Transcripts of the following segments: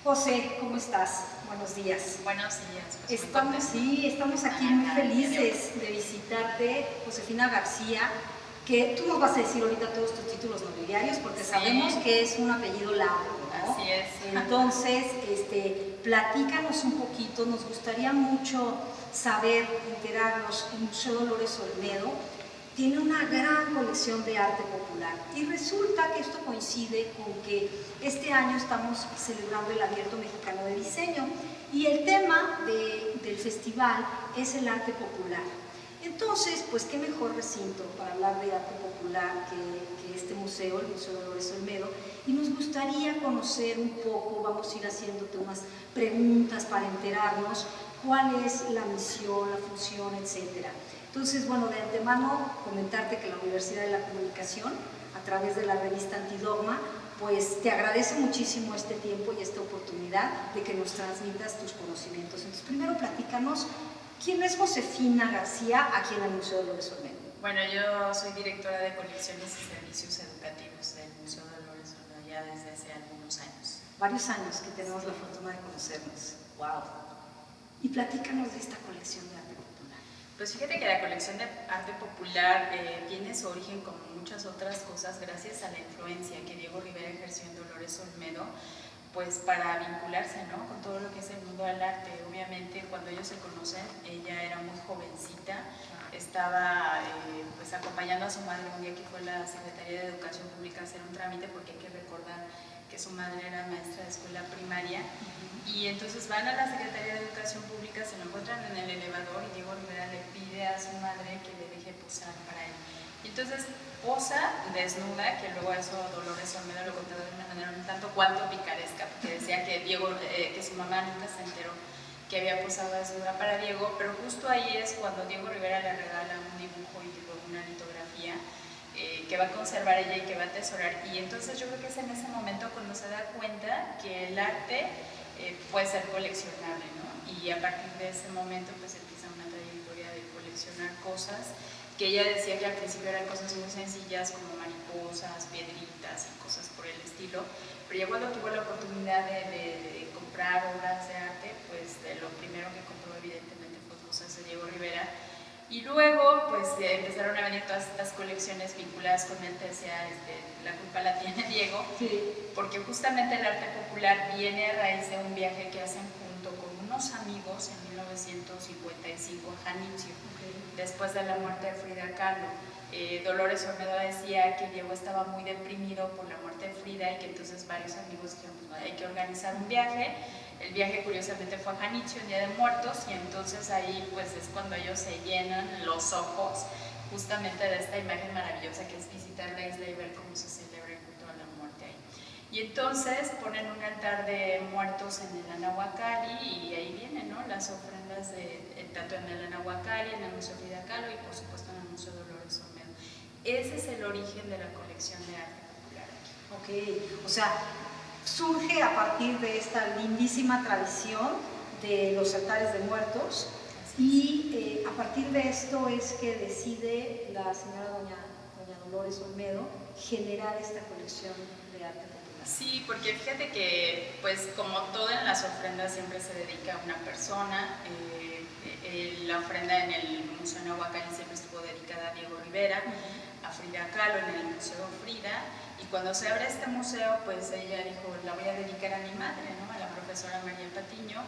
José, ¿cómo estás? Buenos días. Buenos días. Pues estamos aquí muy felices de visitarte, Josefina García, que tú nos vas a decir ahorita todos tus títulos nobiliarios, porque sabemos que es un apellido largo, ¿no? Así es. Entonces, platícanos un poquito, nos gustaría mucho saber, enterarnos. El Museo Dolores Olmedo tiene una gran colección de arte popular y resulta que esto coincide con que este año estamos celebrando el Abierto Mexicano de Diseño y el tema del festival es el arte popular. Entonces, pues qué mejor recinto para hablar de arte popular que este museo, el Museo Dolores Olmedo, y nos gustaría conocer un poco, vamos a ir haciéndote unas preguntas para enterarnos cuál es la misión, la función, etcétera. Entonces, bueno, de antemano comentarte que la Universidad de la Comunicación, a través de la revista Antidogma, pues te agradece muchísimo este tiempo y esta oportunidad de que nos transmitas tus conocimientos. Entonces, primero platícanos, ¿quién es Josefina García aquí en el Museo Dolores Olmedo? Bueno, yo soy directora de colecciones y servicios educativos del Museo Dolores Olmedo ya desde hace algunos años. Varios años que tenemos la fortuna de conocernos. ¡Wow! Y platícanos de esta colección de arte popular. Pues fíjate que la colección de arte popular tiene su origen, como muchas otras cosas, gracias a la influencia que Diego Rivera ejerció en Dolores Olmedo, pues para vincularse, ¿no?, con todo lo que es el mundo del arte. Obviamente cuando ellos se conocen, ella era muy jovencita, estaba pues acompañando a su madre un día que fue a la Secretaría de Educación Pública a hacer un trámite, porque hay que recordar que su madre era maestra de escuela primaria, y entonces van a la Secretaría de Educación Pública, se lo encuentran en el elevador y Diego Rivera le pide a su madre que le deje posar para él. Entonces posa desnuda, que luego eso Dolores Olmedo lo contaba de una manera un tanto cuanto picaresca, porque decía que que su mamá nunca se enteró que había posado desnuda para Diego, pero justo ahí es cuando Diego Rivera le regala un dibujo y luego una litografía que va a conservar ella y que va a atesorar. Y entonces yo creo que es en ese momento cuando se da cuenta que el arte puede ser coleccionable, ¿no? Y a partir de ese momento pues empieza una trayectoria de coleccionar cosas que ella decía que al principio eran cosas muy sencillas como mariposas, piedritas y cosas por el estilo, pero ya cuando tuvo la oportunidad de comprar obras de arte, pues lo primero que compró evidentemente fue cosas de Diego Rivera. Y luego pues empezaron a venir todas estas colecciones vinculadas con él. Te decía, la culpa la tiene Diego, porque justamente el arte popular viene a raíz de un viaje que hacen junto con unos amigos en 1955 a Janitzio, después de la muerte de Frida Kahlo. Dolores Olmedo decía que Diego estaba muy deprimido por la muerte de Frida y que entonces varios amigos dijeron, pues, hay que organizar un viaje. El viaje curiosamente fue a Janitzio, el Día de Muertos, y entonces ahí pues es cuando ellos se llenan los ojos justamente de esta imagen maravillosa que es visitar la isla y ver cómo se celebra el culto a la muerte ahí. Y entonces ponen un altar de muertos en el Anahuacalli y ahí vienen, ¿no?, las ofrendas tanto en el Anahuacalli, en el Museo Frida Kahlo y por supuesto en el Museo Dolores Olmedo. Ese es el origen de la colección de arte popular aquí. Ok, o sea, surge a partir de esta lindísima tradición de los altares de muertos y a partir de esto es que decide la señora doña Dolores Olmedo generar esta colección de arte popular. Sí, porque fíjate que pues como todo en las ofrendas siempre se dedica a una persona. La ofrenda en el Museo Anahuacalli siempre estuvo dedicada a Diego Rivera, a Frida Kahlo en el Museo Frida, y cuando se abre este museo pues ella dijo, la voy a dedicar a mi madre, ¿no?, a la profesora María Patiño,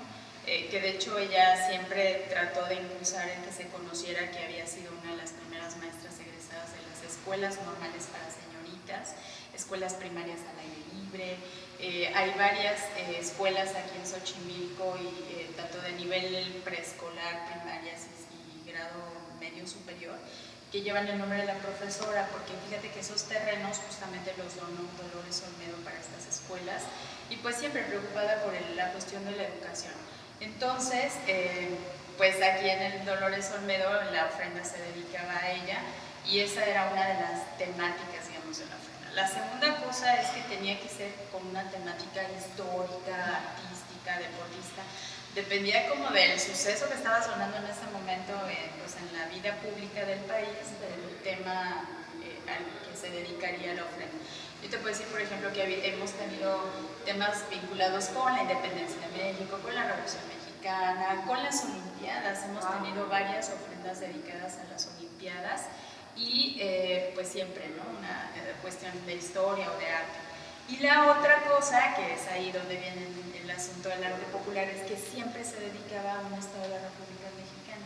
que de hecho ella siempre trató de impulsar el que se conociera que había sido una de las primeras maestras egresadas de las escuelas normales para señoritas, escuelas primarias al aire libre. Hay varias escuelas aquí en Xochimilco, y tanto de nivel preescolar, primarias y grado medio superior, que llevan el nombre de la profesora, porque fíjate que esos terrenos justamente los donó Dolores Olmedo para estas escuelas, y pues siempre preocupada por la cuestión de la educación. Entonces, pues aquí en el Dolores Olmedo la ofrenda se dedicaba a ella, y esa era una de las temáticas, digamos, de la ofrenda. La segunda cosa es que tenía que ser con una temática histórica, artística, deportista. Dependía como del suceso que estaba sonando en ese momento pues en la vida pública del país, del tema al que se dedicaría la ofrenda. Yo te puedo decir, por ejemplo, que hemos tenido temas vinculados con la independencia de México, con la Revolución Mexicana, con las Olimpiadas. Hemos tenido varias ofrendas dedicadas a las Olimpiadas y pues siempre, ¿no? Una cuestión de historia o de arte. Y la otra cosa, que es ahí donde viene el asunto del arte popular, es que siempre se dedicaba a un estado de la República Mexicana.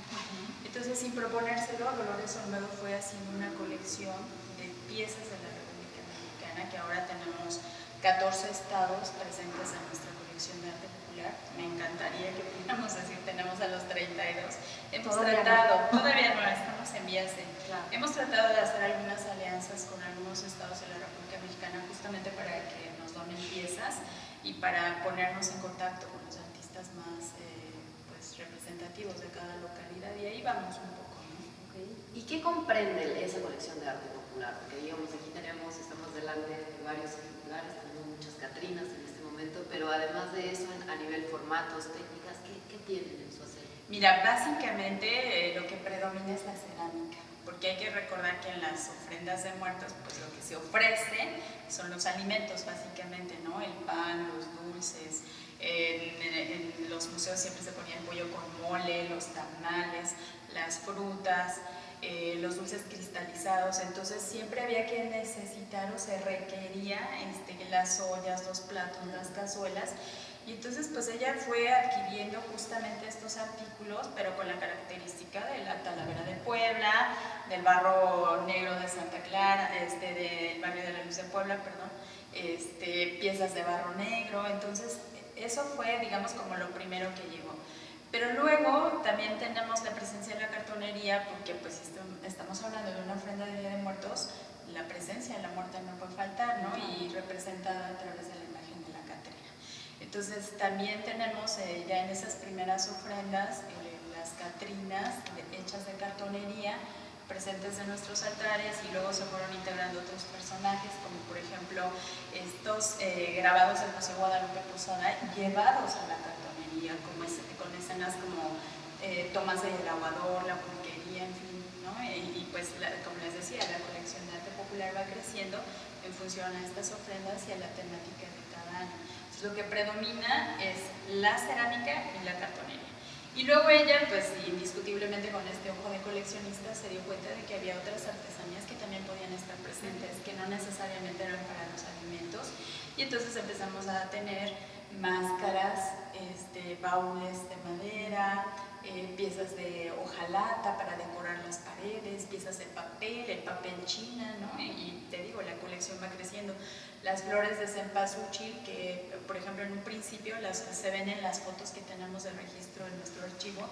Entonces, sin proponérselo, Dolores Olmedo fue haciendo una colección de piezas de la República Mexicana, que ahora tenemos 14 estados presentes en nuestra colección de arte popular. Me encantaría que pudiéramos decir, tenemos a los 32. Todavía no, estamos en vías de... Claro. Hemos tratado de hacer algunas alianzas con algunos estados de la República Mexicana justamente para que nos donen piezas y para ponernos en contacto con los artistas más pues, representativos de cada localidad, y ahí vamos un poco, ¿no? Okay. ¿Y qué comprende esa colección de arte popular? Porque digamos, aquí estamos delante de varios ejemplares, tenemos muchas Catrinas en este momento, pero además de eso, a nivel formatos, técnicas, ¿qué tienen en su acervo? Mira, básicamente lo que predomina es la cerámica, porque hay que recordar que en las ofrendas de muertos, pues lo que se ofrece son los alimentos, básicamente, ¿no? El pan, los dulces. En los museos siempre se ponía el pollo con mole, los tamales, las frutas, los dulces cristalizados. Entonces siempre había que necesitar o se requería las ollas, los platos, las cazuelas. Y entonces pues ella fue adquiriendo justamente estos artículos, pero con la característica de la Talavera de Puebla, del barro negro de Santa Clara, del barrio de la Luz de Puebla, perdón, piezas de barro negro. Entonces eso fue, digamos, como lo primero que llegó. Pero luego también tenemos la presencia de la cartonería, porque pues estamos hablando de una ofrenda de Día de Muertos, la presencia de la muerte no puede faltar, ¿no? Y representada a través de la imagen de la Catrina. Entonces también tenemos ya en esas primeras ofrendas las Catrinas hechas de cartonería, presentes en nuestros altares, y luego se fueron integrando otros personajes, como por ejemplo estos grabados del José Guadalupe Posada, llevados a la cartonería, con escenas como tomas del aguador, la pulquería, en fin, ¿no? Y pues, como les decía, la colección de arte popular va creciendo en función a estas ofrendas y a la temática de cada año. Entonces, lo que predomina es la cerámica y la cartonería. Y luego ella, pues indiscutiblemente con este ojo de coleccionista, se dio cuenta de que había otras artesanías que también podían estar presentes, que no necesariamente eran para los alimentos. Y entonces empezamos a tener máscaras, baúles de madera, piezas de hojalata para decorar las paredes, piezas de papel, el papel china, ¿no? Y te digo, la colección va creciendo. Las flores de cempasúchil, que por ejemplo en un principio se ven en las fotos que tenemos de registro en nuestro archivo,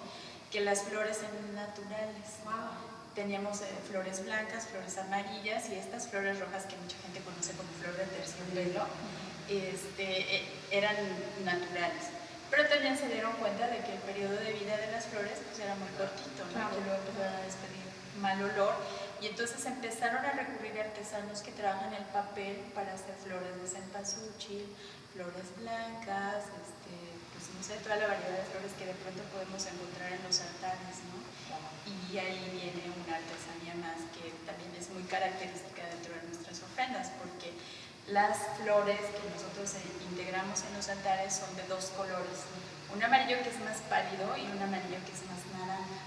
que las flores eran naturales. Wow. Teníamos flores blancas, flores amarillas, y estas flores rojas que mucha gente conoce como flor de terciopelo, eran naturales. Pero también se dieron cuenta de que el periodo de vida de las flores pues era muy cortito, ¿no? Que luego empezaron a despedir mal olor, y entonces empezaron a recurrir a artesanos que trabajan el papel para hacer flores de cempasúchil, flores blancas, pues no sé, toda la variedad de flores que de pronto podemos encontrar en los altares, ¿no? Y ahí viene una artesanía más que también es muy característica dentro de nuestras ofrendas, porque las flores que nosotros integramos en los altares son de dos colores, un amarillo que es más pálido y un amarillo que es más naranja.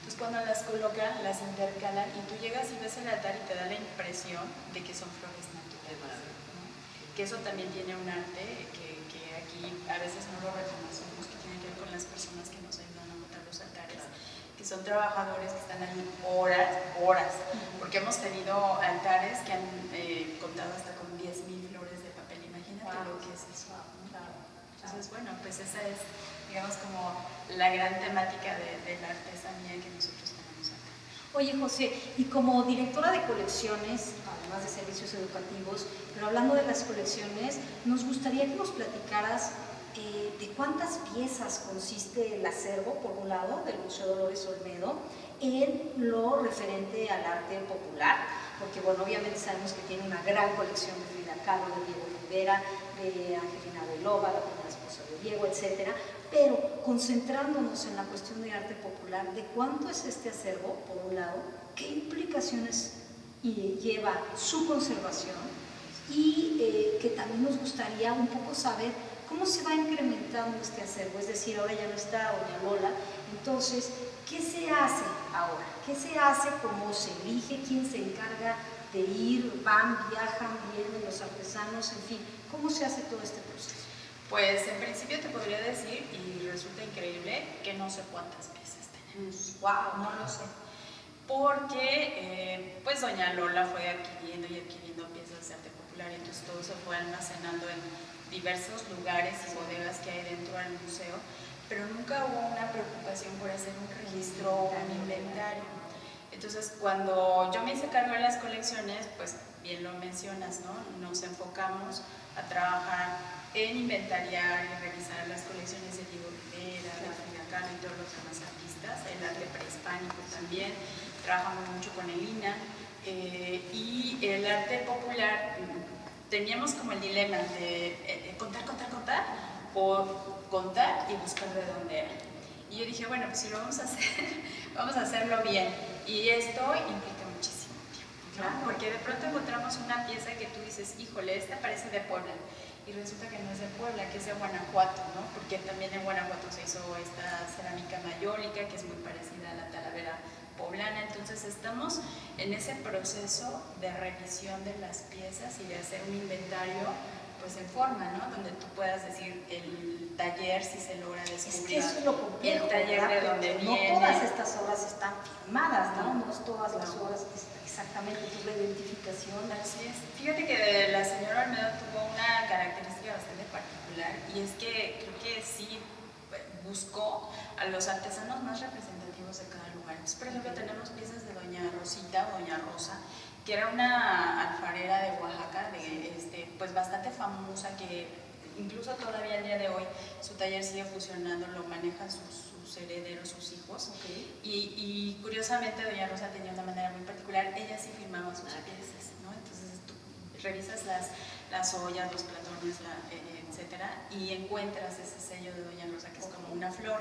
Entonces cuando las colocan, las intercalan, y tú llegas y ves el altar y te da la impresión de que son flores naturales, ¿no? Que eso también tiene un arte que aquí a veces no lo reconocemos, que tiene que ver con las personas que nos ayudan a montar los altares, que son trabajadores que están ahí horas, porque hemos tenido altares que han contado hasta con 10,000 flores de papel. Imagínate lo que es eso, ¿no? Entonces, bueno, pues esa es, digamos, como la gran temática de la artesanía que nosotros tenemos acá. Oye, José, y como directora de colecciones, además de servicios educativos, pero hablando de las colecciones, nos gustaría que nos platicaras de cuántas piezas consiste el acervo, por un lado, del Museo Dolores Olmedo, en lo referente al arte popular, porque, bueno, obviamente sabemos que tiene una gran colección de Frida Kahlo, de Diego Rivera, de Angelina Belova, la primera esposa de Diego, etcétera, pero concentrándonos en la cuestión de arte popular, ¿de cuánto es este acervo, por un lado? ¿Qué implicaciones y lleva su conservación y que también nos gustaría un poco saber cómo se va incrementando este acervo, es decir, ahora ya no está doña Lola, entonces, ¿qué se hace ahora? ¿Qué se hace? ¿Cómo se elige? ¿Quién se encarga de ir? ¿Van, viajan, vienen los artesanos? En fin, ¿cómo se hace todo este proceso? Pues en principio te podría decir, y resulta increíble, que no sé cuántas piezas tenemos. ¡Wow! No lo sé. Porque pues doña Lola fue adquiriendo y adquiriendo piezas de arte popular y entonces todo se fue almacenando en diversos lugares y bodegas que hay dentro del museo, pero nunca hubo una preocupación por hacer un registro o un inventario. Entonces, cuando yo me hice cargo de las colecciones, pues bien lo mencionas, ¿no? Nos enfocamos a trabajar en inventariar y revisar las colecciones de Diego Rivera, de Frida Kahlo y todos los demás artistas, el arte prehispánico también, trabajamos mucho con el INAH y el arte popular. Teníamos como el dilema de contar o contar y buscar de dónde era. Y yo dije, bueno, pues si lo vamos a hacer, vamos a hacerlo bien. Y esto implica muchísimo tiempo, ¿no? Porque de pronto encontramos una pieza que tú dices, híjole, esta parece de Puebla. Y resulta que no es de Puebla, que es de Guanajuato, ¿no? Porque también en Guanajuato se hizo esta cerámica mayólica, que es muy parecida a la talavera poblana. Entonces estamos en ese proceso de revisión de las piezas y de hacer un inventario pues en forma, ¿no? Donde tú puedas decir el taller, si se logra descubrir. Es que eso es lo complejo, el taller ¿verdad? de donde no viene. todas estas obras están firmadas, ¿no? No todas las obras exactamente, tu identificación. Así es. Fíjate que la señora Olmedo tuvo una característica bastante particular y es que creo que sí buscó a los artesanos más representativos de cada lugar. Entonces, por ejemplo, tenemos piezas de doña Rosita o doña Rosa, que era una alfarera de Oaxaca, pues bastante famosa, que incluso todavía al día de hoy su taller sigue funcionando, lo manejan sus herederos, sus hijos. Okay. Y curiosamente doña Rosa tenía una manera muy particular, ella sí firmaba sus piezas, ¿no? Entonces tú revisas las ollas, los platones, etcétera, y encuentras ese sello de doña Rosa que es como una flor.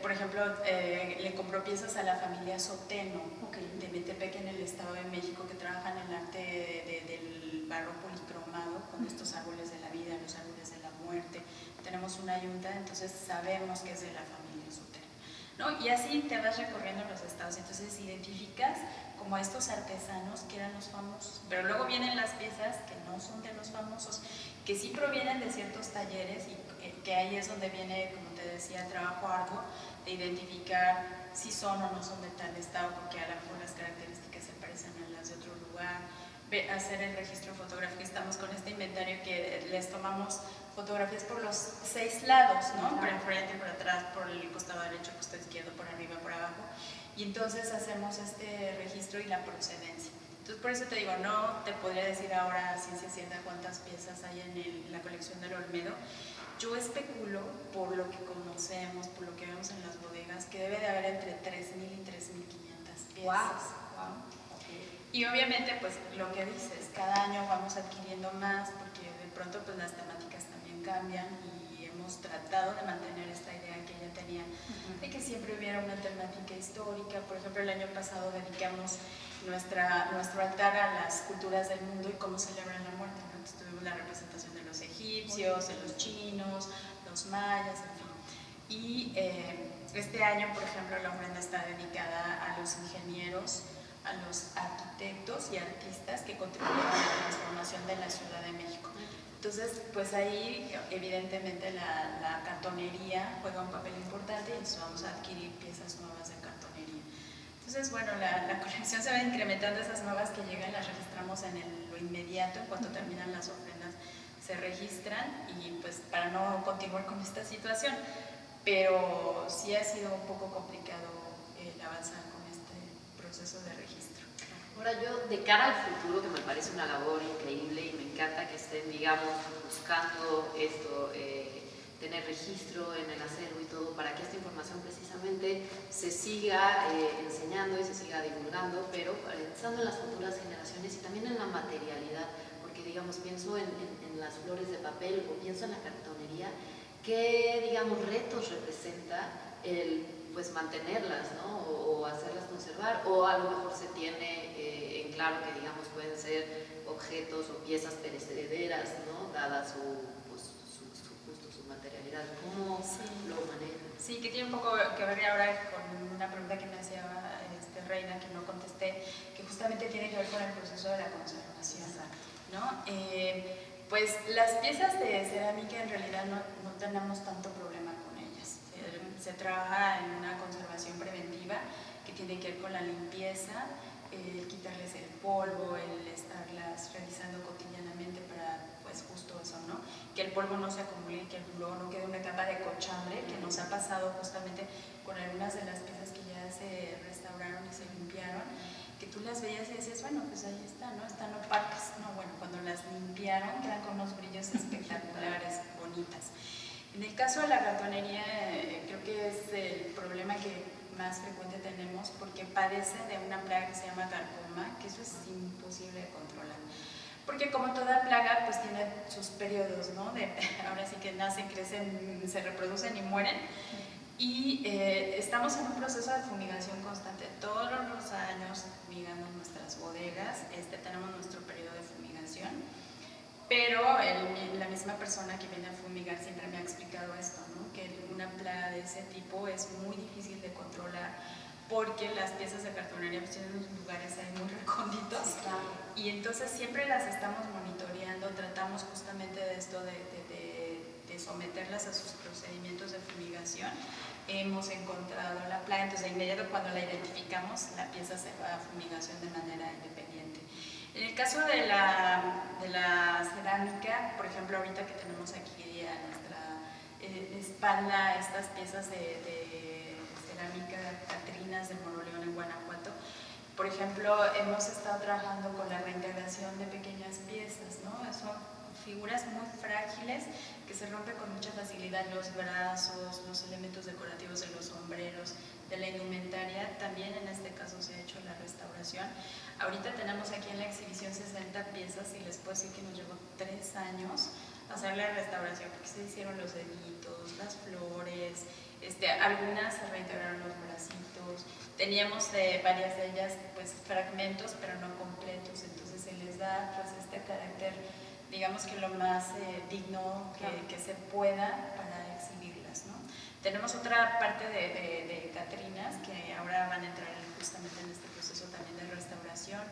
Por ejemplo, le compró piezas a la familia Soteno, de Metepec en el Estado de México, que trabajan en el arte del barro policromado con estos árboles de la vida, los árboles de la muerte. Tenemos una yunta, entonces sabemos que es de la familia Soteno, ¿no? Y así te vas recorriendo los estados, entonces identificas como a estos artesanos que eran los famosos, pero luego vienen las piezas que no son de los famosos, que sí provienen de ciertos talleres y que ahí es donde viene, como te decía, el trabajo arduo de identificar si son o no son de tal estado, porque a lo mejor las características se parecen a las de otro lugar, hacer el registro fotográfico. Estamos con este inventario que les tomamos fotografías por los 6 lados, ¿no? Por enfrente, por atrás, por el costado derecho, costado izquierdo, por arriba, por abajo, y entonces hacemos este registro y la procedencia. Entonces, por eso te digo, no te podría decir ahora a ciencia cierta cuántas piezas hay en la colección del Olmedo. Yo especulo, por lo que conocemos, por lo que vemos en las bodegas, que debe de haber entre 3.000 y 3.500 piezas. Wow. Okay. Y obviamente, pues lo que dices, cada año vamos adquiriendo más, porque de pronto pues las temáticas también cambian y hemos tratado de mantener esta idea que ella tenía de que siempre hubiera una temática histórica. Por ejemplo, el año pasado dedicamos nuestro altar a las culturas del mundo y cómo celebran la muerte, ¿no? Entonces tuvimos la representación de los egipcios, de los chinos, los mayas, en fin. Y este año, por ejemplo, la ofrenda está dedicada a los ingenieros, a los arquitectos y artistas que contribuyeron a la transformación de la Ciudad de México. Entonces, pues ahí evidentemente la cartonería juega un papel importante y entonces vamos a adquirir piezas nuevas de cartonería. Entonces, bueno, la colección se va incrementando, esas nuevas que llegan las registramos en lo inmediato, en cuanto terminan las ofrendas se registran y pues para no continuar con esta situación, pero sí ha sido un poco complicado el avanzar con este proceso de registro. Ahora yo, de cara al futuro, que me parece una labor increíble y me encanta que estén, digamos, buscando esto, tener registro en el acervo y todo, para que esta información precisamente se siga enseñando y se siga divulgando, pero pensando en las futuras generaciones y también en la materialidad, porque digamos, pienso en las flores de papel o pienso en la cartonería, ¿qué, digamos, retos representa el pues mantenerlas, ¿no? O hacerlas conservar, o a lo mejor se tiene en claro que, digamos, pueden ser objetos o piezas perecederas, ¿no? Dada justo su materialidad. ¿Cómo lo manejan? Sí, que tiene un poco que ver ahora con una pregunta que me hacía Reina, que no contesté, que justamente tiene que ver con el proceso de la conservación, ¿no? Pues las piezas de cerámica en realidad no tenemos tanto problema con ellas. Se trabaja en una conservación preventiva que tiene que ver con la limpieza, quitarles el polvo, el estarlas revisando cotidianamente para, pues justo eso, ¿no? Que el polvo no se acumule, que luego no quede una capa de cochambre, que nos ha pasado justamente con algunas de las piezas que ya se restauraron y se limpiaron, que tú las veías y decías, bueno, pues ahí está, ¿no? Están opacas. No, bueno, cuando las limpiaron quedan con unos brillos espectaculares, bonitas. En el caso de la cartonería, creo que es el problema que más frecuente tenemos porque padece de una plaga que se llama carcoma, que eso es imposible de controlar. Porque como toda plaga, pues tiene sus periodos, ¿no? Ahora sí que nacen, crecen, se reproducen y mueren. Y estamos en un proceso de fumigación constante. Todos los años fumigando nuestras bodegas, tenemos nuestro periodo de fumigación. Pero la misma persona que viene a fumigar siempre me ha explicado esto, ¿no? Que una plaga de ese tipo es muy difícil de controlar porque las piezas de cartonería pues, tienen unos lugares ahí muy recónditos, sí, claro. Y entonces siempre las estamos monitoreando, tratamos justamente de esto de someterlas a sus procedimientos de fumigación. Hemos encontrado la plaga, entonces de inmediato cuando la identificamos la pieza se va a fumigación de manera independiente. En el caso de la cerámica, por ejemplo, ahorita que tenemos aquí a nuestra espalda estas piezas de cerámica catrinas de Moroleón en Guanajuato, por ejemplo, hemos estado trabajando con la reintegración de pequeñas piezas, ¿no? Son figuras muy frágiles que se rompen con mucha facilidad, los brazos, los elementos decorativos de los sombreros, de la indumentaria. También en este caso se ha hecho la restauración. Ahorita tenemos aquí en la exhibición 60 piezas y les puedo decir que nos llevó 3 años hacer la restauración porque se hicieron los deditos, las flores, algunas se reintegraron los bracitos. Teníamos varias de ellas pues fragmentos pero no completos, entonces se les da pues este carácter, digamos que lo más digno que se pueda para exhibirlas, ¿no? Tenemos otra parte de catrinas que ahora van a entrar justamente en este proceso también de restauración.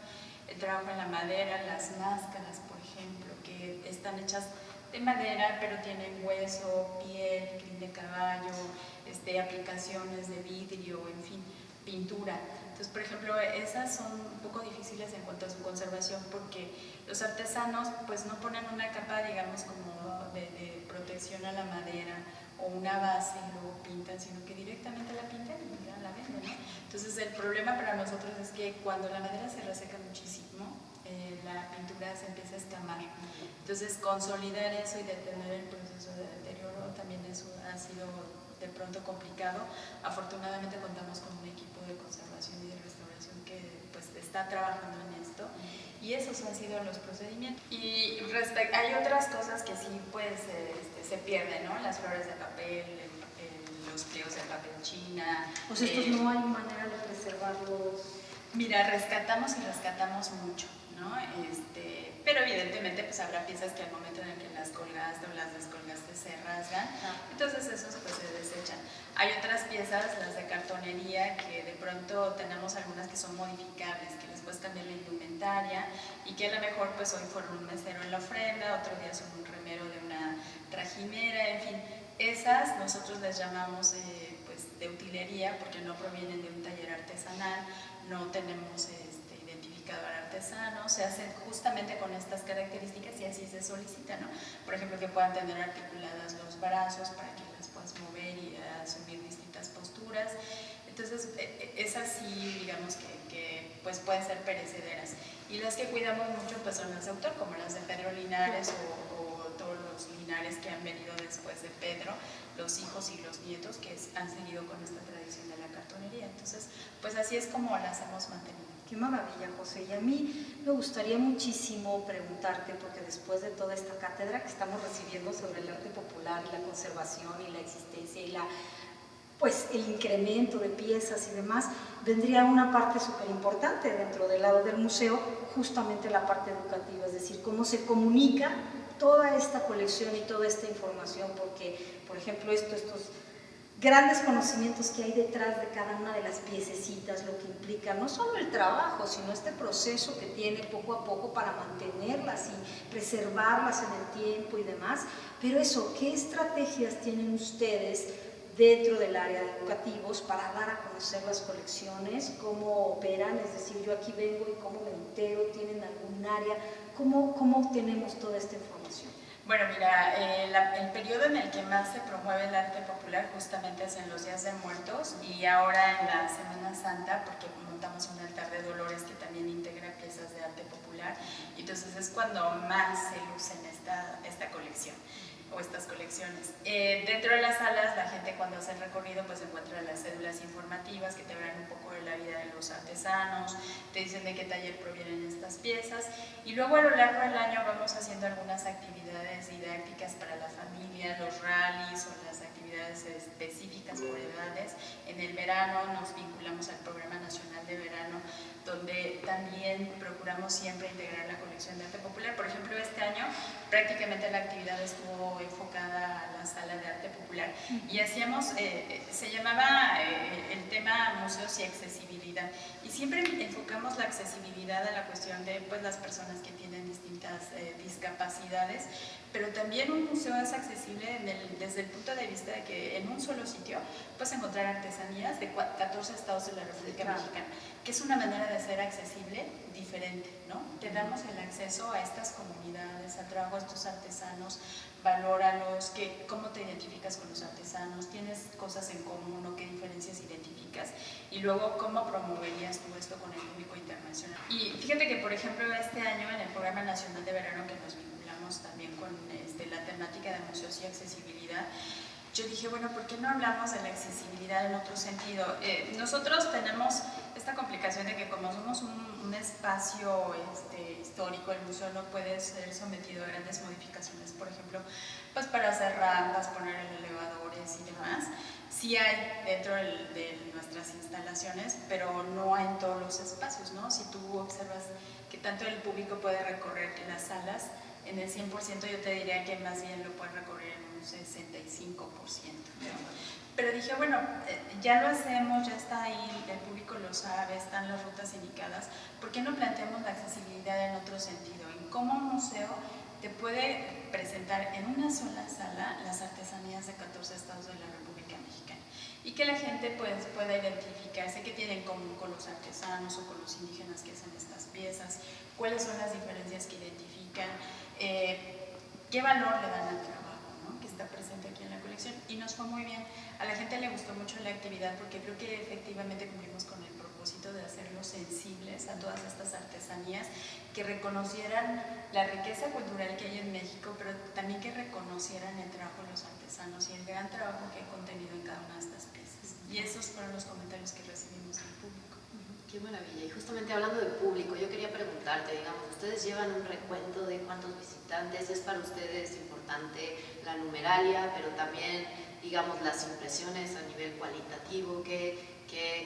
El trabajo en la madera, las máscaras, por ejemplo, que están hechas de madera, pero tienen hueso, piel, crin de caballo, aplicaciones de vidrio, en fin, pintura. Entonces, por ejemplo, esas son un poco difíciles en cuanto a su conservación porque los artesanos pues no ponen una capa, digamos, como de protección a la madera o una base y luego pintan, sino que directamente la pintan y ya la venden, ¿no? Entonces, el problema para nosotros es que cuando la madera se reseca muchísimo, la pintura se empieza a escamar. Entonces, consolidar eso y detener el proceso de deterioro también eso ha sido de pronto complicado. Afortunadamente contamos con un equipo de conservación y de restauración que pues está trabajando en esto y esos han sido los procedimientos. Y hay otras cosas que sí pues se pierden, ¿no? Las flores de papel, los pliegos de papel china. Pues estos no hay manera de preservarlos. Mira, rescatamos y rescatamos mucho, ¿no? Pero evidentemente pues habrá piezas que al momento en el que las colgaste o las descolgaste se rasgan, entonces esos pues se desechan. Hay otras piezas, las de cartonería, que de pronto tenemos algunas que son modificables, que les puedes cambiar la indumentaria y que a lo mejor pues hoy fueron un mesero en la ofrenda, otro día son un remero de una trajinera, en fin. Esas nosotros les llamamos pues de utilería porque no provienen de un taller artesanal, no tenemos identificado al artesano, se hacen justamente con estas características y así se solicita, ¿no? Por ejemplo, que puedan tener articuladas los brazos para que las puedas mover y asumir distintas posturas. Entonces, esas sí, digamos que pues pueden ser perecederas. Y las que cuidamos mucho pues son las de autor, como las de Pedro Linares o todos los Linares que han venido después de Pedro, los hijos y los nietos que han seguido con esta tradición de la cartonería. Entonces, pues así es como las hemos mantenido. Qué maravilla, José. Y a mí me gustaría muchísimo preguntarte, porque después de toda esta cátedra que estamos recibiendo sobre el arte popular y la conservación y la existencia y pues el incremento de piezas y demás, vendría una parte súper importante dentro del lado del museo, justamente la parte educativa, es decir, cómo se comunica toda esta colección y toda esta información, porque, por ejemplo, estos grandes conocimientos que hay detrás de cada una de las piececitas, lo que implica no solo el trabajo, sino este proceso que tiene poco a poco para mantenerlas y preservarlas en el tiempo y demás. Pero eso, ¿qué estrategias tienen ustedes dentro del área de educativos para dar a conocer las colecciones? ¿Cómo operan? Es decir, yo aquí vengo y cómo me entero, ¿tienen algún área? ¿Cómo obtenemos toda esta información? Bueno, mira, el periodo en el que más se promueve el arte popular justamente es en los Días de Muertos y ahora en la Semana Santa, porque montamos un altar de Dolores que también integra piezas de arte popular, y entonces es cuando más se lucen esta colección o estas colecciones. Dentro de las salas, la gente cuando hace el recorrido pues encuentra las cédulas informativas que te hablan un poco de la vida de los artesanos, te dicen de qué taller provienen estas piezas, y luego a lo largo del año vamos haciendo algunas actividades didácticas para la familia, los rallies o las actividades específicas por edades. En el verano nos vinculamos al Programa Nacional de Verano, donde también procuramos siempre integrar la colección de arte popular. Por ejemplo, este año prácticamente la actividad estuvo enfocada a la sala de arte popular y hacíamos, se llamaba el tema museos y accesibilidad, y siempre enfocamos la accesibilidad a la cuestión de pues, las personas que tienen distintas discapacidades, pero también un museo es accesible desde el punto de vista de que en un solo sitio puedes encontrar artesanías de 14 estados de la República Mexicana, que es una manera de ser accesible diferente, ¿no? Te damos el acceso a estas comunidades, al trabajo de estos artesanos, valóralos, cómo te identificas con los artesanos, tienes cosas en común o qué diferencias identificas, y luego cómo promoverías tú esto con el público internacional. Y fíjate que, por ejemplo, este año en el Programa Nacional de Verano, que nos vinculamos también con la temática de museos y accesibilidad, yo dije, bueno, ¿por qué no hablamos de la accesibilidad en otro sentido? Nosotros tenemos esta complicación de que como somos un espacio histórico, el museo no puede ser sometido a grandes modificaciones, por ejemplo, pues para hacer rampas, poner elevadores y demás. Sí hay dentro de nuestras instalaciones, pero no hay en todos los espacios, ¿no? Si tú observas que tanto el público puede recorrer las salas, en el 100% yo te diría que más bien lo puede recorrer en un 65%. ¿no? Pero dije, bueno, ya lo hacemos, ya está ahí, el público lo sabe, están las rutas indicadas, ¿por qué no planteamos la accesibilidad en otro sentido? En cómo un museo te puede presentar en una sola sala las artesanías de 14 estados de la República Mexicana y que la gente pues, pueda identificarse qué tienen en común con los artesanos o con los indígenas que hacen estas piezas, cuáles son las diferencias que identifican, qué valor le dan al trabajo, ¿no? Que está presente aquí en la colección, y nos fue muy bien. A la gente le gustó mucho la actividad porque creo que efectivamente cumplimos con el propósito de hacerlos sensibles a todas estas artesanías, que reconocieran la riqueza cultural que hay en México, pero también que reconocieran el trabajo de los artesanos y el gran trabajo que hay contenido en cada una de estas piezas. Y esos fueron los comentarios que recibimos del público. Qué maravilla. Y justamente hablando de público, yo quería preguntarte, digamos, ustedes llevan un recuento de cuántos visitantes, es para ustedes importante la numeralia, pero también, digamos, las impresiones a nivel cualitativo, qué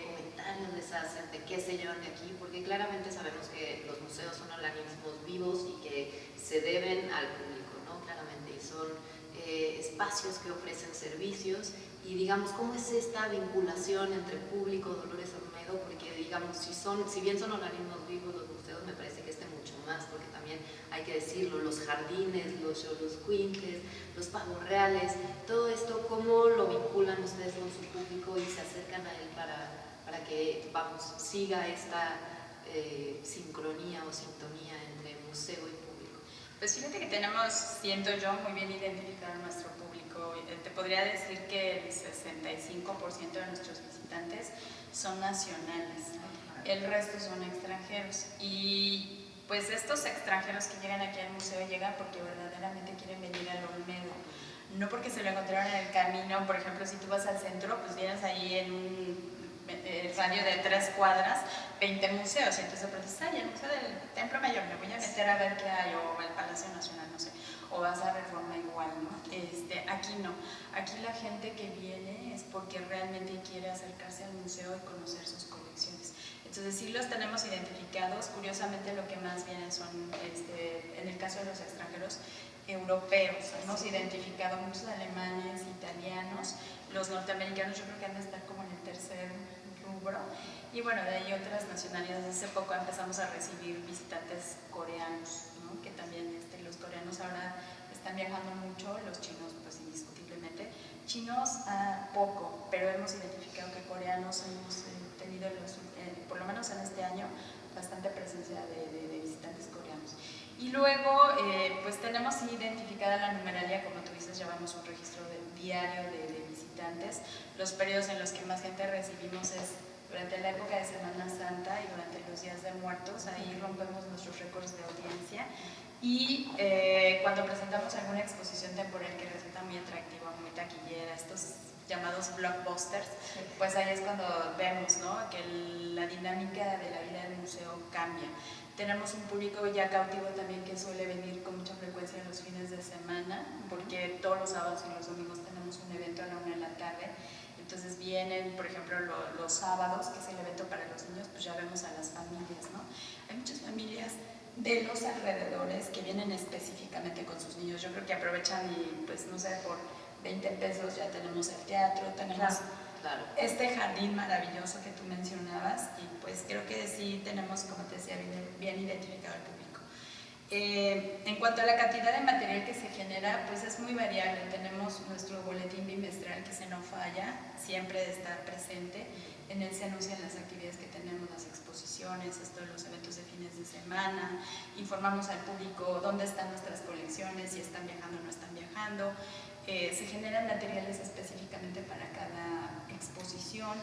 comentarios les hacen, de qué se llevan de aquí, porque claramente sabemos que los museos son organismos vivos y que se deben al público, ¿no? Claramente, y son espacios que ofrecen servicios, y digamos, ¿cómo es esta vinculación entre público, Dolores Olmedo? Porque digamos, si bien son organismos vivos los museos, me parece que mucho más, porque también hay que decirlo, los jardines, los xoloscuincles, los pavos reales, todo esto, ¿cómo lo vinculan ustedes con su público y se acercan a él para que, vamos, siga esta sincronía o sintonía entre museo y público? Pues fíjate que tenemos, siento yo, muy bien identificado nuestro público. Te podría decir que el 65% de nuestros visitantes son nacionales, el resto son extranjeros, y pues estos extranjeros que llegan aquí al museo llegan porque verdaderamente quieren venir al Olmedo, no porque se lo encontraron en el camino. Por ejemplo, si tú vas al centro, pues vienes ahí radio de 3 cuadras, 20 museos. Y entonces dices, ay, el Museo del Templo Mayor, me voy a meter a ver qué hay, o el Palacio Nacional, no sé, o vas a Reforma igual, ¿no? Aquí no. Aquí la gente que viene es porque realmente quiere acercarse al museo y conocer sus colecciones. Entonces sí los tenemos identificados. Curiosamente lo que más vienen son, en el caso de los extranjeros, europeos. Hemos identificado muchos alemanes, italianos, los norteamericanos yo creo que han de estar como en el tercer rubro, y bueno, de ahí otras nacionalidades. Hace poco empezamos a recibir visitantes coreanos, ¿no? Que también los coreanos ahora están viajando mucho, los chinos pues indiscutiblemente, chinos poco, pero hemos identificado que coreanos hemos tenido, por lo menos en este año, bastante presencia de visitantes coreanos. Y luego, pues tenemos identificada la numeralia, como tú dices, llevamos un registro diario de visitantes. Los periodos en los que más gente recibimos es durante la época de Semana Santa y durante los días de muertos. Ahí rompemos nuestros récords de audiencia. Y cuando presentamos alguna exposición temporal que resulta muy atractiva, muy taquillera, estos llamados blockbusters, pues ahí es cuando vemos, ¿no?, que la dinámica de la vida del museo cambia. Tenemos un público ya cautivo también que suele venir con mucha frecuencia en los fines de semana, porque todos los sábados y los domingos tenemos un evento a la 1 de la tarde. Entonces vienen, por ejemplo, los sábados, que es el evento para los niños, pues ya vemos a las familias, ¿no? Hay muchas familias de los alrededores que vienen específicamente con sus niños. Yo creo que aprovechan y, pues, no sé, por 20 pesos ya tenemos el teatro, tenemos este jardín maravilloso que tú mencionabas, y pues creo que sí tenemos, como te decía, bien identificado el público. En cuanto a la cantidad de material que se genera, pues es muy variable. Tenemos nuestro boletín bimestral que se no falla, siempre de estar presente. En él se anuncian las actividades que tenemos, las exposiciones, los eventos de fines de semana, informamos al público dónde están nuestras colecciones, si están viajando o no están viajando. Se generan materiales específicamente para cada exposición,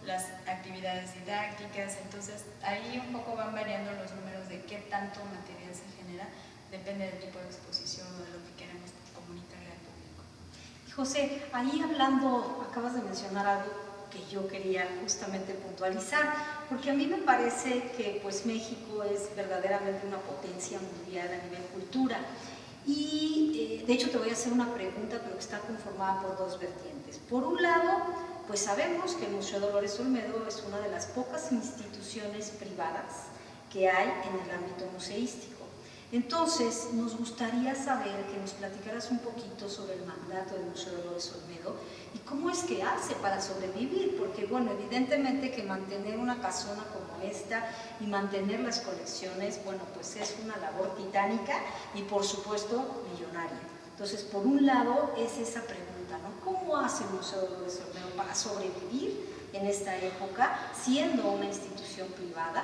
las actividades didácticas. Entonces ahí un poco van variando los números de qué tanto material se genera, depende del tipo de exposición o de lo que queremos comunicarle al público. José, ahí hablando, acabas de mencionar algo que yo quería justamente puntualizar, porque a mí me parece que pues México es verdaderamente una potencia mundial a nivel cultura. Y de hecho te voy a hacer una pregunta, pero que está conformada por dos vertientes. Por un lado, pues sabemos que el Museo Dolores Olmedo es una de las pocas instituciones privadas que hay en el ámbito museístico. Entonces, nos gustaría saber que nos platicaras un poquito sobre el mandato del Museo Dolores Olmedo y cómo es que hace para sobrevivir, porque bueno, evidentemente que mantener una casona como esta y mantener las colecciones, bueno, pues es una labor titánica y por supuesto millonaria. Entonces, por un lado es esa pregunta, ¿no? ¿Cómo hace el Museo Dolores Olmedo para sobrevivir en esta época siendo una institución privada?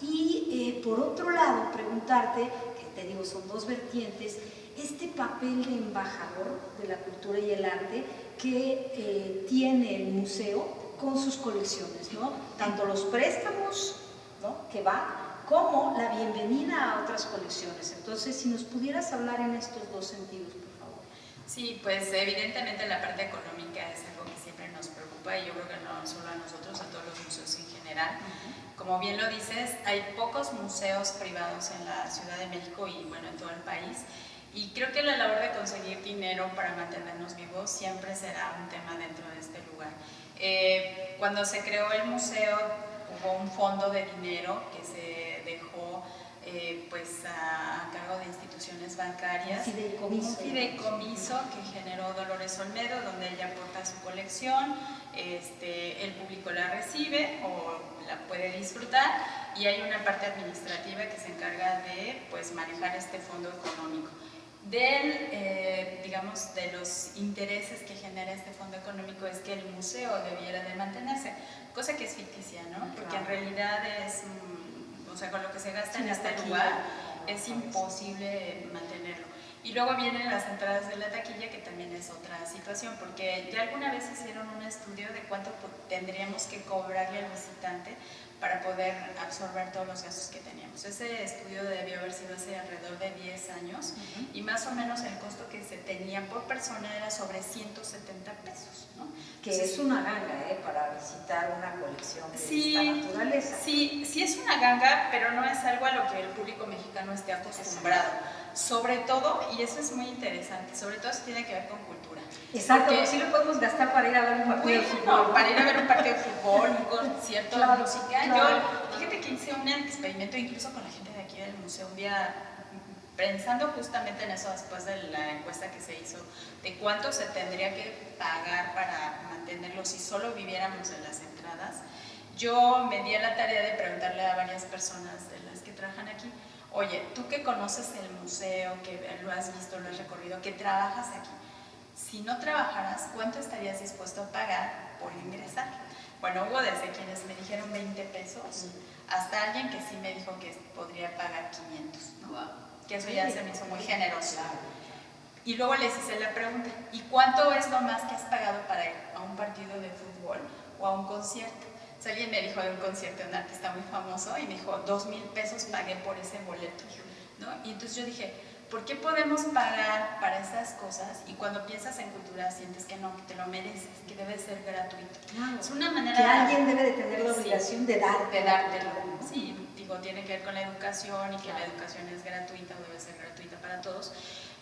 Y por otro lado, preguntarte, que te digo, son dos vertientes, este papel de embajador de la cultura y el arte que tiene el museo con sus colecciones, ¿no? Tanto los préstamos, ¿no?, que van, como la bienvenida a otras colecciones. Entonces, si nos pudieras hablar en estos dos sentidos, por favor. Sí, pues evidentemente la parte económica es algo que siempre nos preocupa, y yo creo que no solo a nosotros, a todos los museos en general. Como bien lo dices, hay pocos museos privados en la Ciudad de México y bueno, en todo el país, y creo que la labor de conseguir dinero para mantenernos vivos siempre será un tema dentro de este lugar. Cuando se creó el museo hubo un fondo de dinero que se dejó pues a cargo de instituciones bancarias, un fideicomiso que generó Dolores Olmedo, donde ella aporta su colección, el público la recibe o la puede disfrutar, y hay una parte administrativa que se encarga de pues manejar este fondo económico. Digamos, de los intereses que genera este fondo económico es que el museo debiera de mantenerse, cosa que es ficticia, ¿no? Porque en realidad es, o sea, con lo que se gasta en este lugar es imposible mantenerlo. Y luego vienen las entradas de la taquilla, que también es otra situación, porque ya alguna vez hicieron un estudio de cuánto tendríamos que cobrarle al visitante para poder absorber todos los gastos que teníamos. Ese estudio debió haber sido hace alrededor de 10 años y más o menos el costo que se tenía por persona era sobre 170 pesos, ¿no? Que entonces, es una ganga, para visitar una colección de sí, esta naturaleza. Sí es una ganga, pero no es algo a lo que el público mexicano esté acostumbrado. Sobre todo, y eso es muy interesante, sobre todo si tiene que ver con cultura. Exacto, porque sí lo podemos gastar para ir a ver un partido de fútbol. Para ir a ver un partido de fútbol, un concierto de música. Claro. Yo, fíjate que hice un experimento incluso con la gente de aquí del museo un día, pensando justamente en eso después de la encuesta que se hizo, de cuánto se tendría que pagar para mantenerlo si solo viviéramos en las entradas. Yo me di a la tarea de preguntarle a varias personas de las que trabajan aquí, oye, tú que conoces el museo, que lo has visto, lo has recorrido, que trabajas aquí, si no trabajaras, ¿cuánto estarías dispuesto a pagar por ingresar? Bueno, hubo desde quienes me dijeron 20 pesos hasta alguien que sí me dijo que podría pagar 500, ¿no? Wow. Que eso ya se me hizo muy generoso. Y luego les hice la pregunta, ¿y cuánto es lo más que has pagado para ir a un partido de fútbol o a un concierto? O sea, alguien me dijo de un concierto de un artista muy famoso y me dijo, 2,000 pesos pagué por ese boleto, ¿no? Y entonces yo dije, ¿por qué podemos pagar para esas cosas y cuando piensas en cultura sientes que no, que te lo mereces, que debe ser gratuito? Claro, es una manera que alguien debe de tener la obligación de dártelo. Sí, digo, tiene que ver con la educación y que la educación es gratuita o debe ser gratuita para todos.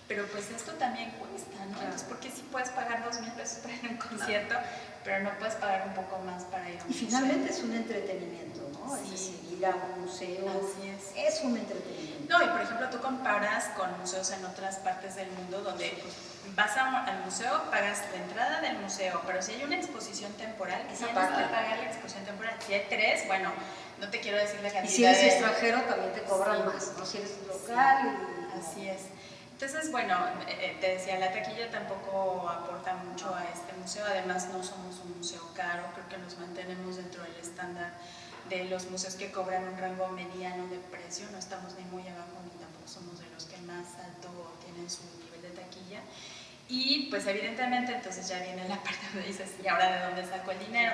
Pero pues esto también cuesta, ¿no? Entonces, ¿por qué sí puedes pagar 2,000 pesos para ir a un concierto, pero no puedes pagar un poco más para ir a un museo? Y finalmente es un entretenimiento, ¿no? Sí. Es decir, ir a un museo es un entretenimiento. No, y por ejemplo, tú comparas con museos en otras partes del mundo donde vas al museo, pagas la entrada del museo, pero si hay una exposición temporal, tienes que pagar la exposición temporal. Si hay 3, bueno, no te quiero decir la cantidad. Y si eres extranjero también te cobran más, ¿no? Si eres local. Así es. Entonces, bueno, te decía, la taquilla tampoco aporta mucho a este museo, además no somos un museo caro, creo que nos mantenemos dentro del estándar de los museos que cobran un rango mediano de precio, no estamos ni muy abajo ni tampoco somos de los que más alto tienen su nivel de taquilla. Y pues evidentemente entonces ya viene la parte donde dices, ¿y ahora de dónde saco el dinero?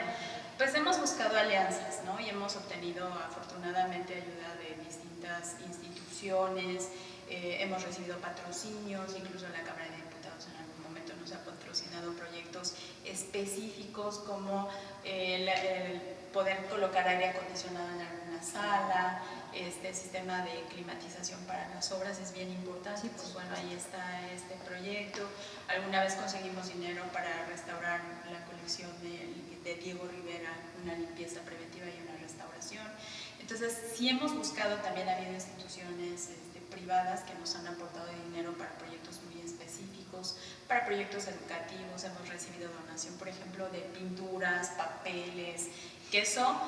Pues hemos buscado alianzas, ¿no? Y hemos obtenido afortunadamente ayuda de distintas instituciones, hemos recibido patrocinios, incluso la Cámara de Diputados en algún momento nos ha patrocinado proyectos específicos como el poder colocar aire acondicionado en alguna sala, este sistema de climatización para las obras es bien importante, pues bueno, ahí está este proyecto. Alguna vez conseguimos dinero para restaurar la colección de Diego Rivera, una limpieza preventiva y una restauración. Entonces, sí hemos buscado, también ha habido instituciones privadas que nos han aportado dinero para proyectos muy específicos, para proyectos educativos, hemos recibido donación, por ejemplo, de pinturas, papeles, que eso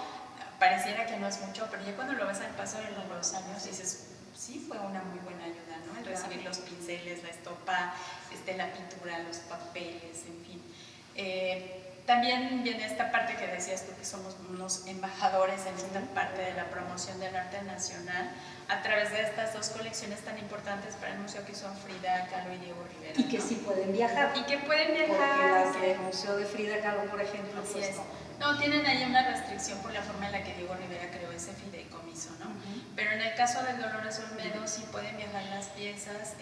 pareciera que no es mucho, pero ya cuando lo ves al paso de los años dices, sí fue una muy buena ayuda, ¿no? El recibir los pinceles, la estopa, la pintura, los papeles, en fin. También viene esta parte que decías tú, que somos unos embajadores en esta parte de la promoción del arte nacional a través de estas 2 colecciones tan importantes para el museo que son Frida Kahlo y Diego Rivera. Y que sí pueden viajar. Y que pueden viajar. Porque las del Museo de Frida Kahlo, por ejemplo, pues no, tienen ahí una restricción por la forma en la que Diego Rivera creó ese fideicomiso, ¿no? Pero en el caso del Dolores Olmedo sí pueden viajar las piezas.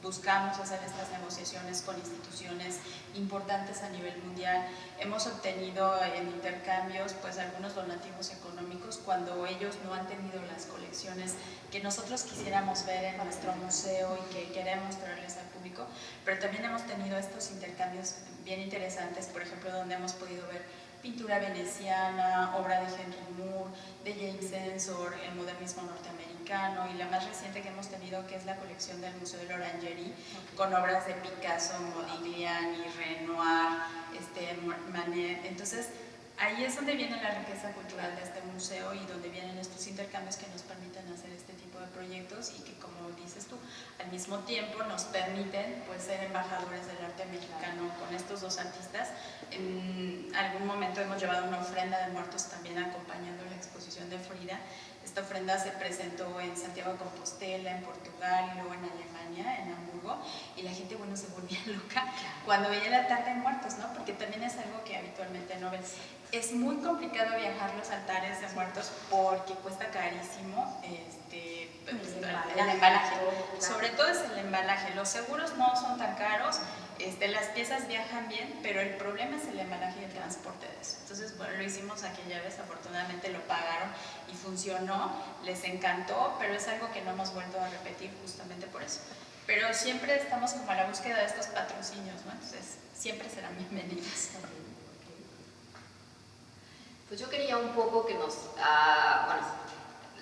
Buscamos hacer estas negociaciones con instituciones importantes a nivel mundial. Hemos obtenido en intercambios pues algunos donativos económicos cuando ellos no han tenido las colecciones que nosotros quisiéramos ver en nuestro museo y que queremos traerles al público, pero también hemos tenido estos intercambios bien interesantes, por ejemplo, donde hemos podido ver pintura veneciana, obra de Henry Moore, de James Ensor, el modernismo norteamericano, y la más reciente que hemos tenido, que es la colección del Museo de l'Orangerie, con obras de Picasso, Modigliani, Renoir, Manet. Entonces, ahí es donde viene la riqueza cultural de este museo y donde vienen estos intercambios que nos permiten hacer este tipo de proyectos y que, como dices tú, al mismo tiempo nos permiten pues, ser embajadores del arte mexicano con estos 2 artistas. En algún momento hemos llevado una ofrenda de muertos también acompañando la exposición de Frida. Esta ofrenda se presentó en Santiago de Compostela, en Portugal, y luego en Alemania, en Hamburgo, y la gente, bueno, se volvía loca cuando veía el altar de muertos, ¿no? Porque también es algo que habitualmente no ves. Es muy complicado viajar los altares de muertos porque cuesta carísimo el embalaje. Sobre todo es el embalaje. Los seguros no son tan caros, las piezas viajan bien, pero el problema es el embalaje y el transporte de eso. Entonces, bueno, lo hicimos aquella vez, afortunadamente lo pagaron y funcionó, les encantó, pero es algo que no hemos vuelto a repetir justamente por eso. Pero siempre estamos como a la búsqueda de estos patrocinios, ¿no? Entonces, siempre serán bienvenidos. Pues yo quería un poco que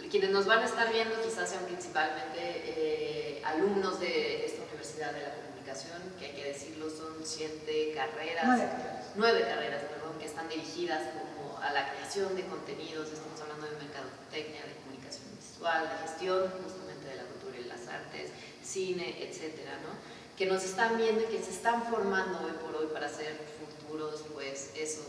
quienes nos van a estar viendo quizás sean principalmente alumnos de esta Universidad de la Comunicación, que hay que decirlo, son 9 carreras, que están dirigidas como a la creación de contenidos. Estamos hablando de mercadotecnia, de comunicación visual, de gestión justamente de la cultura y las artes, cine, etcétera, ¿no? Que nos están viendo y que se están formando hoy por hoy para ser futuros, pues eso,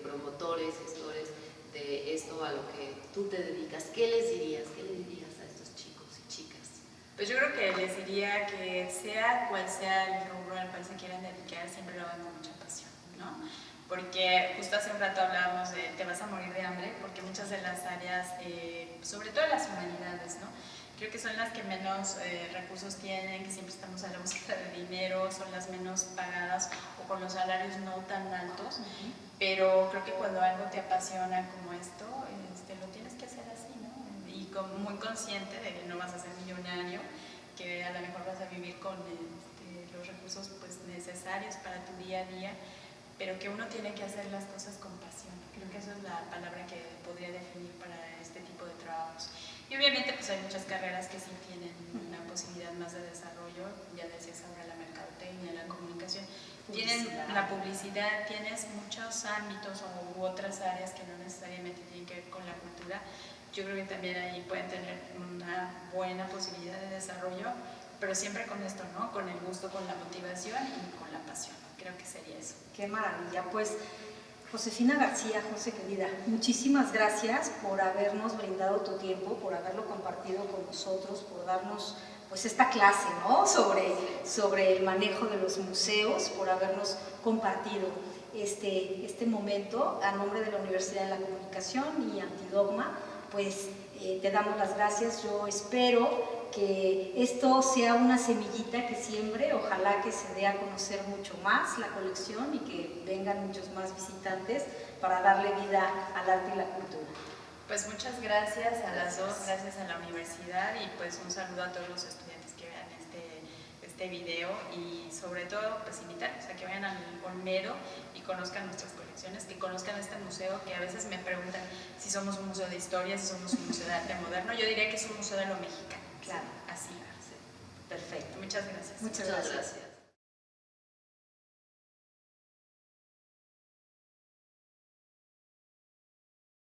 promotores, gestores de esto a lo que tú te dedicas. ¿Qué les dirías? ¿Qué le dirías a estos chicos y chicas? Pues yo creo que les diría que sea cual sea el rubro al cual se quieran dedicar, siempre lo hagan con mucha pasión, ¿no? Porque justo hace un rato hablábamos de te vas a morir de hambre, porque muchas de las áreas, sobre todo las humanidades, ¿no? Creo que son las que menos recursos tienen, que siempre estamos a la búsqueda de dinero, son las menos pagadas o con los salarios no tan altos, pero creo que cuando algo te apasiona como esto, lo tienes que hacer así, ¿no? Y muy consciente de que no vas a ser millonario, que a lo mejor vas a vivir con los recursos pues, necesarios para tu día a día, pero que uno tiene que hacer las cosas con pasión. Creo que eso es la palabra que podría definir para este tipo de trabajos. Y obviamente pues hay muchas carreras que sí tienen una posibilidad más de desarrollo, ya decías ahora la mercadotecnia, la comunicación, tienen la publicidad, tienes muchos ámbitos u otras áreas que no necesariamente tienen que ver con la cultura. Yo creo que también ahí pueden tener una buena posibilidad de desarrollo, pero siempre con esto, ¿no? Con el gusto, con la motivación y con la pasión. Creo que sería eso. Qué maravilla. Pues Josefina García, José querida, muchísimas gracias por habernos brindado tu tiempo, por haberlo compartido con nosotros, por darnos pues esta clase, ¿no? sobre el manejo de los museos, por habernos compartido este momento a nombre de la Universidad de la Comunicación y Antidogma. Pues te damos las gracias. Yo espero que esto sea una semillita que siembre, ojalá que se dé a conocer mucho más la colección y que vengan muchos más visitantes para darle vida al arte y la cultura. Pues muchas gracias a las dos, gracias a la universidad y pues un saludo a todos los estudiantes que vean este video y sobre todo pues invitarlos a que vayan al Olmedo y conozcan nuestras colecciones, que conozcan este museo, que a veces me preguntan si somos un museo de historia, si somos un museo de arte moderno. Yo diría que es un museo de lo mexicano. Claro. Así. Perfecto. Muchas gracias. Muchas gracias.